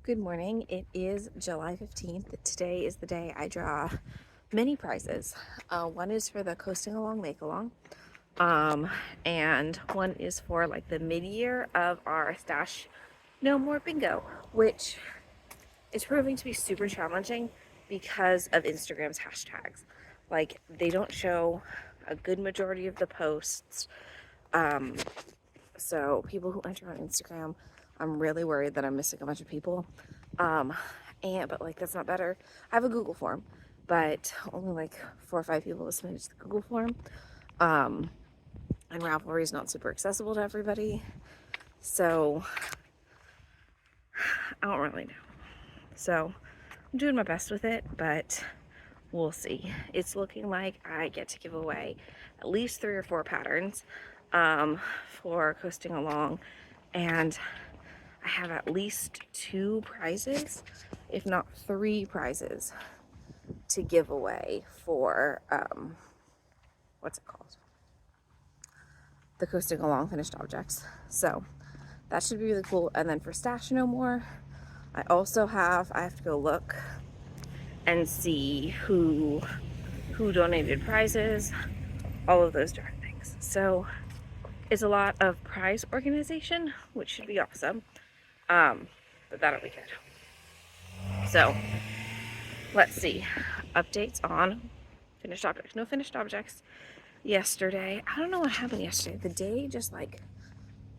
Good morning. It is July 15th. Today is the day I draw many prizes. One is for the Coasting Along Make Along, and one is for like the mid-year of our Stash No More Bingo, which is proving to be super challenging because of Instagram's hashtags. Like, they don't show a good majority of the posts. So people who enter on Instagram, I'm really worried that I'm missing a bunch of people. Um, but like, that's not better. I have a Google form, but only like 4 or 5 people have submitted to the Google form. And Ravelry is not super accessible to everybody. So I don't really know. So I'm doing my best with it, but we'll see. It's looking like I get to give away at least 3 or 4 patterns for Coasting Along, and I have at least 2 prizes, if not 3 prizes, to give away for what's it called? The Coasting Along finished objects. So that should be really cool. And then for Stash No More, I have to go look and see who donated prizes, all of those different things. So it's a lot of prize organization, which should be awesome. But that'll be good. So let's see. Updates on finished objects. No finished objects yesterday. I don't know what happened yesterday. The day just like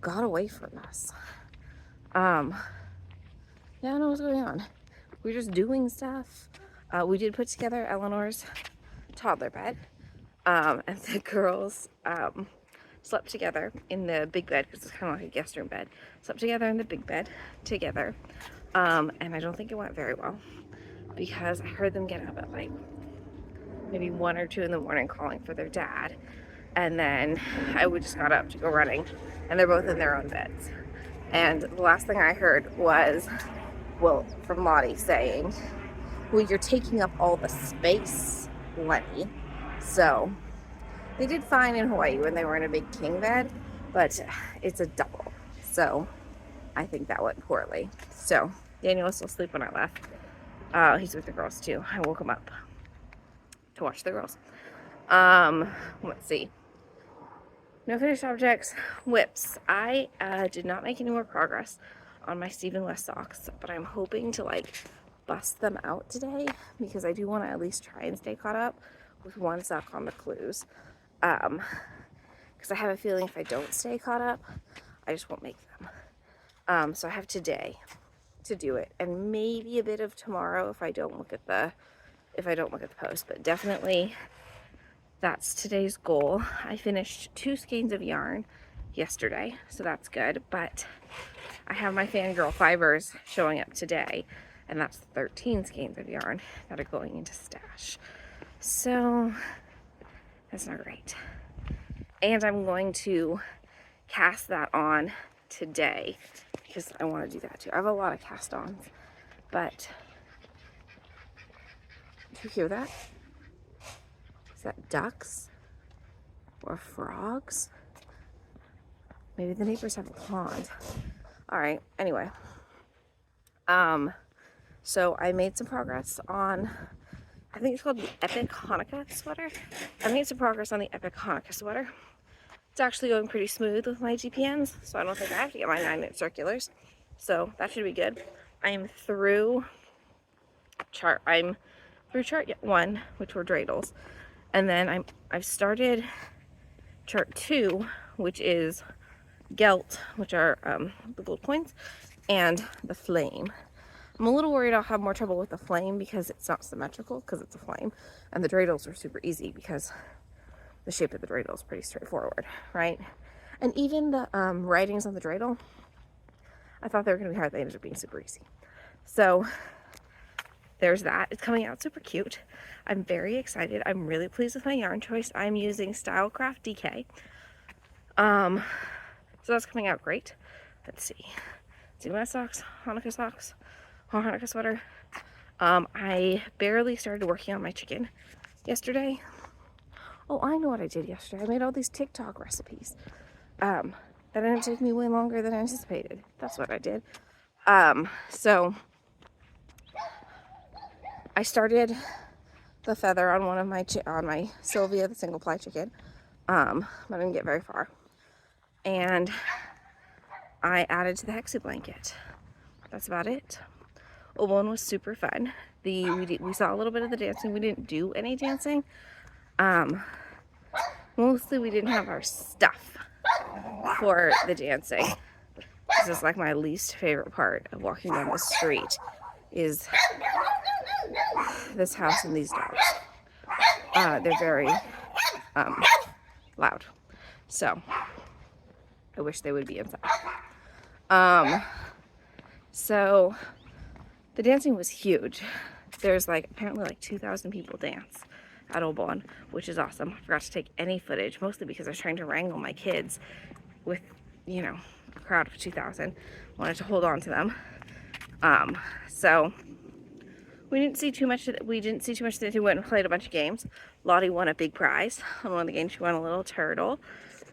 got away from us. Yeah, I don't know what's going on. We're just doing stuff. We did put together Eleanor's toddler bed. And the girls slept together in the big bed because it's kind of like a guest room bed. Slept together in the big bed together. And I don't think it went very well because I heard them get up at like maybe 1 or 2 in the morning calling for their dad. And then I just got up to go running, and they're both in their own beds. And the last thing I heard was, well, from Lottie saying, well, you're taking up all the space, Lenny. So they did fine in Hawaii when they were in a big king bed, but it's a double. So I think that went poorly. So Daniel was still asleep when I left. He's with the girls too. I woke him up to watch the girls. Let's see. No finished objects. Whips. I did not make any more progress on my Stephen West socks, but I'm hoping to like bust them out today because I do want to at least try and stay caught up with one sock on the clues. Because I have a feeling if I don't stay caught up, I just won't make them. So I have today to do it, and maybe a bit of tomorrow if I don't look at the post, but definitely that's today's goal. I finished 2 skeins of yarn yesterday, so that's good, but I have my Fangirl fibers showing up today, and that's 13 skeins of yarn that are going into Stash. So that's not great. And I'm going to cast that on today because I want to do that too. I have a lot of cast ons, but do you hear that? Is that ducks or frogs? Maybe the neighbors have a pond. All right, anyway. So I made some progress on, I think it's called the Epic Hanukkah sweater. I made some progress on the Epic Hanukkah sweater. It's actually going pretty smooth with my GPNs, so I don't think I have to get my 9-inch circulars. So that should be good. I'm through chart 1, which were dreidels. And then I've started chart 2, which is gelt, which are the gold coins, and the flame. I'm a little worried I'll have more trouble with the flame because it's not symmetrical because it's a flame. And the dreidels are super easy because the shape of the dreidel is pretty straightforward, right? And even the writings on the dreidel, I thought they were going to be hard. They ended up being super easy. So there's that. It's coming out super cute. I'm very excited. I'm really pleased with my yarn choice. I'm using Stylecraft DK. So that's coming out great. Let's see. My socks, Hanukkah socks, or Hanukkah sweater. I barely started working on my chicken yesterday. Oh, I know what I did yesterday. I made all these TikTok recipes. That didn't take me way longer than I anticipated. That's what I did. So I started the feather on one of my on my Sylvia, the single ply chicken. But I didn't get very far. And I added to the hexi blanket. That's about it. Obon was super fun. We saw a little bit of the dancing. We didn't do any dancing. Mostly we didn't have our stuff for the dancing. This is like my least favorite part of walking down the street, is this house and these dogs. They're very loud. So I wish they would be inside. So the dancing was huge. There's like apparently like 2,000 people dance at Obon, which is awesome. I forgot to take any footage, mostly because I was trying to wrangle my kids with, you know, a crowd of 2,000. Wanted to hold on to them. So we didn't see too much. We went and played a bunch of games. Lottie won a big prize on one of the games. She won a little turtle.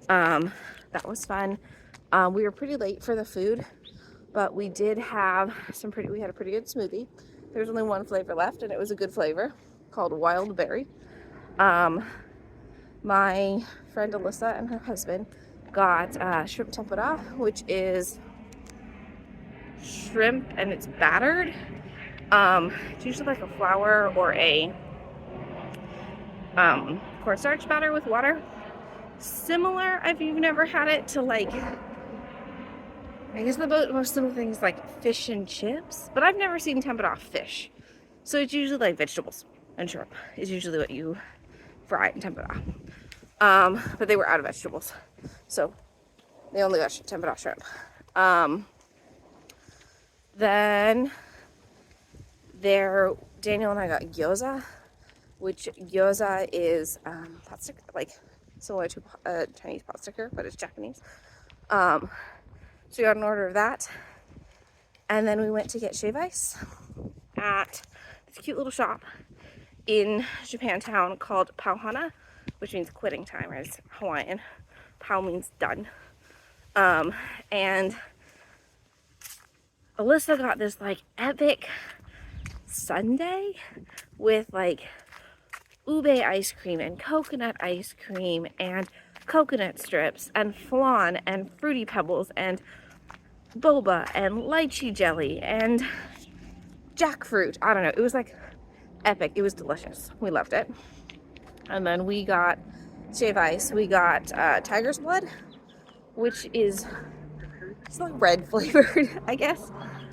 That was fun. We were pretty late for the food, but we did have we had a pretty good smoothie. There was only one flavor left, and it was a good flavor called Wild Berry. My friend Alyssa and her husband got shrimp tempura, which is shrimp and it's battered. It's usually like a flour or a cornstarch batter with water. Similar, if you've never had it, to like, I guess the most simple thing is like fish and chips, but I've never seen tempura fish. So it's usually like vegetables and shrimp is usually what you fry in tempura. But they were out of vegetables, so they only got tempura shrimp. Then Daniel and I got gyoza, which gyoza is pot sticker, like similar to a Chinese pot sticker, but it's Japanese. So we got an order of that, and then we went to get shave ice at this cute little shop in Japantown called Pauhana, which means quitting time, or it's Hawaiian. Pau means done. And Alyssa got this like epic sundae with like ube ice cream and coconut ice cream and coconut strips and flan and fruity pebbles and boba and lychee jelly and jackfruit. I don't know. It was like epic. It was delicious. We loved it. And then we got shave ice. We got tiger's blood, which is it's like red flavored, I guess.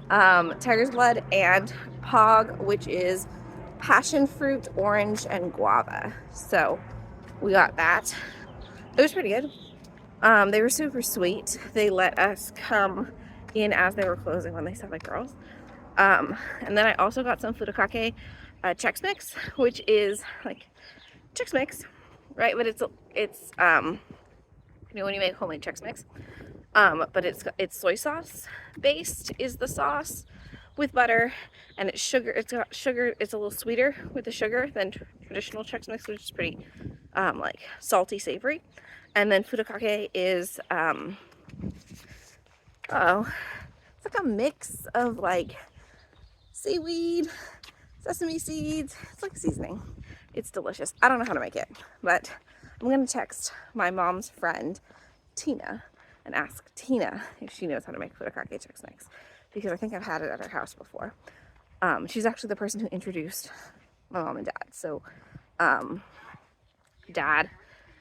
Tiger's blood, and pog, which is passion fruit, orange, and guava. So we got that. It was pretty good. They were super sweet. They let us come in as they were closing when they said like girls. And then I also got some furikake Chex Mix, which is like Chex Mix, right? But it's you know when you make homemade Chex Mix, but it's soy sauce based is the sauce with butter, and it's sugar. It's got sugar. It's a little sweeter with the sugar than traditional Chex Mix, which is pretty like salty, savory. And then furikake is it's like a mix of like seaweed, sesame seeds. It's like seasoning. It's delicious. I don't know how to make it, but I'm gonna text my mom's friend Tina and ask Tina if she knows how to make furikake Chex Mix, because I think I've had it at her house before. She's actually the person who introduced my mom and dad. So Dad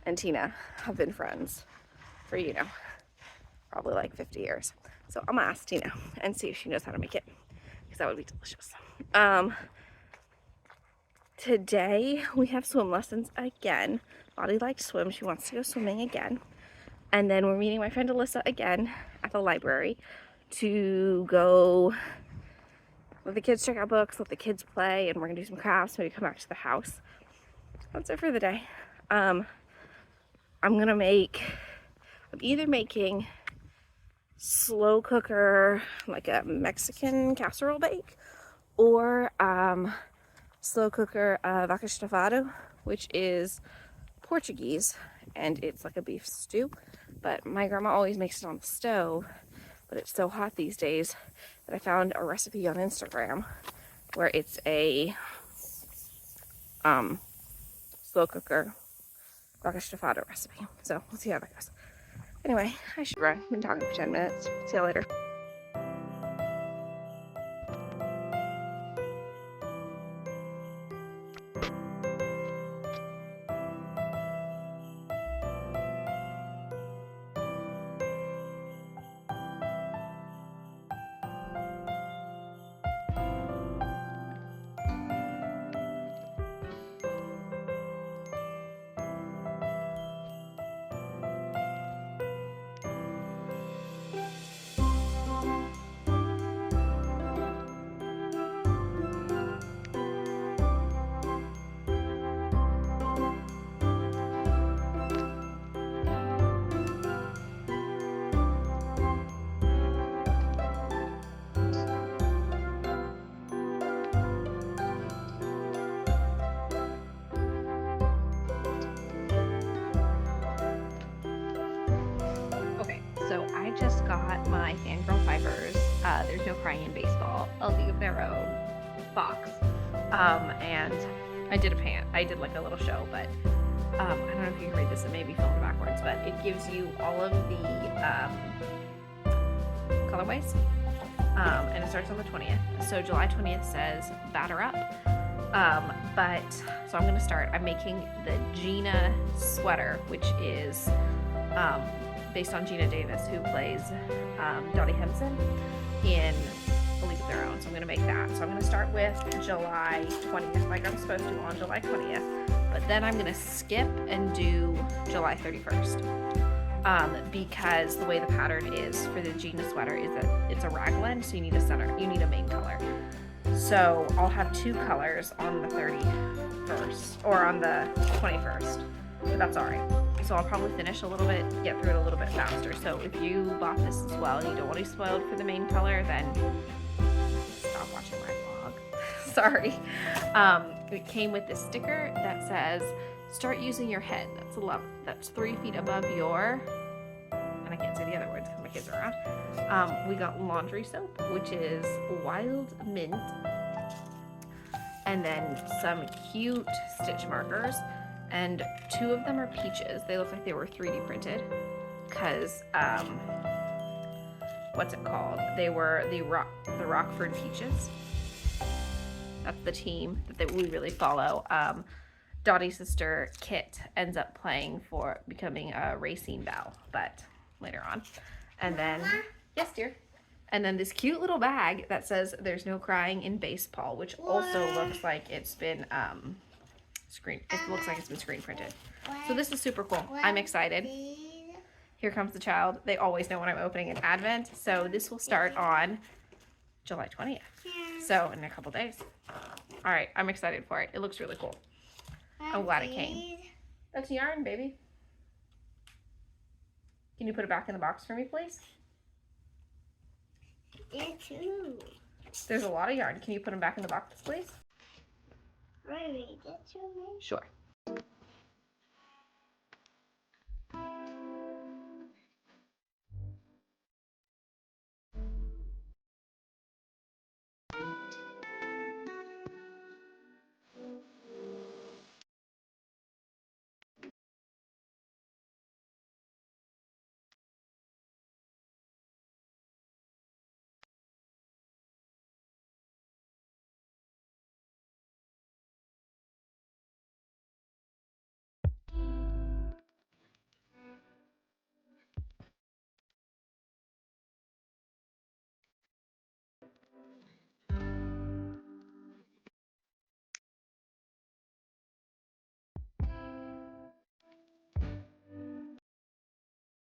and Tina have been friends for, you know, probably like 50 years. So I'm gonna ask Tina and see if she knows how to make it, because that would be delicious. Today we have swim lessons again. Lottie liked swim. She wants to go swimming again. And then we're meeting my friend Alyssa again at the library to go let the kids check out books, let the kids play, and we're gonna do some crafts, maybe come back to the house. That's it for the day. I'm either making slow cooker, like a Mexican casserole bake, or slow cooker vaca estofado, which is Portuguese, and it's like a beef stew. But my grandma always makes it on the stove, but it's so hot these days that I found a recipe on Instagram where it's a slow cooker rocket stafado recipe. So we'll see how that goes. Anyway, I should run. I've been talking for 10 minutes. See you later. So I just got my Fangirl Fibers, There's No Crying in Baseball, a League of Their Own box. And I did like a little show, but I don't know if you can read this, it may be filmed backwards, but it gives you all of the colorways. And it starts on the 20th. So July 20th says batter up. So I'm gonna start. I'm making the Gina sweater, which is based on Gina Davis, who plays Dottie Henson in A League of Their Own. So I'm gonna make that. So I'm gonna start with July 20th, like I'm supposed to on July 20th. But then I'm gonna skip and do July 31st. Because the way the pattern is for the Gina sweater is that it's a raglan, so you need a center, you need a main color. So I'll have two colors on the 31st, or on the 21st, but that's all right. So I'll probably finish a little bit, get through it a little bit faster. So if you bought this as well and you don't want to be spoiled for the main color, then stop watching my vlog. Sorry. It came with this sticker that says, start using your head. That's 3 feet above your, and I can't say the other words because my kids are around. We got laundry soap, which is wild mint, and then some cute stitch markers, and 2 of them are peaches. They look like they were 3D printed because what's it called? They were the Rockford Peaches. That's the team that we really follow. Dottie's sister Kit ends up playing for becoming a racing belle, but later on. And then, yes dear. And then this cute little bag that says there's no crying in baseball, which also looks like it's been it looks like it's been screen printed. So this is super cool. I'm excited. Here comes the child. They always know when I'm opening an Advent. So this will start on July 20th. So in a couple days. All right, I'm excited for it. It looks really cool. I'm glad it came. That's yarn, baby. Can you put it back in the box for me, please? Yeah, too. There's a lot of yarn. Can you put them back in the box, please? Really, that's your name? Sure.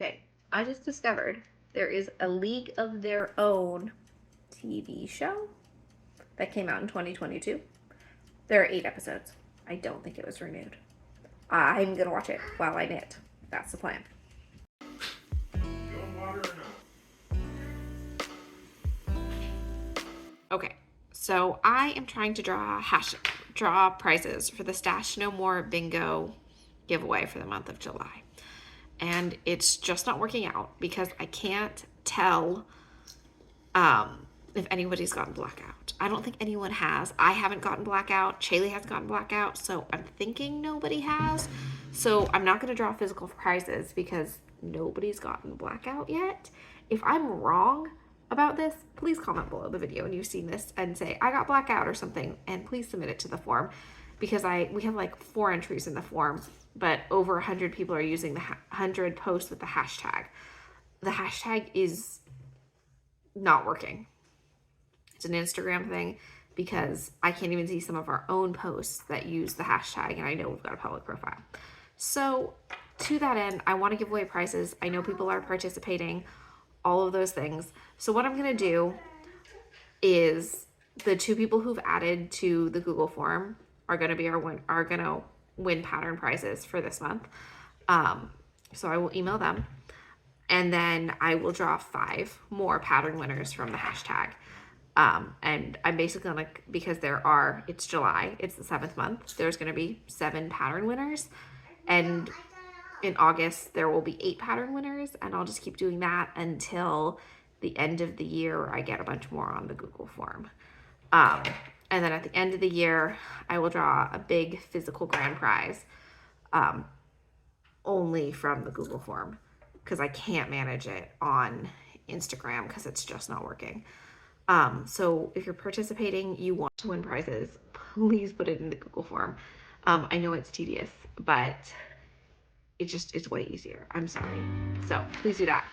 Okay, I just discovered there is a League of Their Own TV show that came out in 2022. There are 8 episodes. I don't think it was renewed. I'm gonna watch it while I knit. That's the plan. Okay, so I am trying to draw prizes for the Stash No More Bingo giveaway for the month of July. And it's just not working out because I can't tell, if anybody's gotten blackout. I don't think anyone has. I haven't gotten blackout. Shaylee has gotten blackout, so I'm thinking nobody has. So I'm not going to draw physical prizes because nobody's gotten blackout yet. If I'm wrong about this, please comment below the video and you've seen this and say, I got blackout or something, and please submit it to the form, because we have like 4 entries in the form, but over 100 people are using the 100 posts with the hashtag. The hashtag is not working. It's an Instagram thing because I can't even see some of our own posts that use the hashtag, and I know we've got a public profile. So to that end, I want to give away prizes. I know people are participating, all of those things. So what I'm going to do is the 2 people who've added to the Google form are going to win pattern prizes for this month. So I will email them, and then I will draw 5 more pattern winners from the hashtag. And I'm basically gonna, because it's July, it's the 7th month, there's gonna be 7 pattern winners, and in August there will be 8 pattern winners, and I'll just keep doing that until the end of the year where I get a bunch more on the Google form. And then at the end of the year, I will draw a big physical grand prize, only from the Google form, because I can't manage it on Instagram because it's just not working. So if you're participating, you want to win prizes, please put it in the Google form. I know it's tedious, but it's way easier. I'm sorry. So please do that.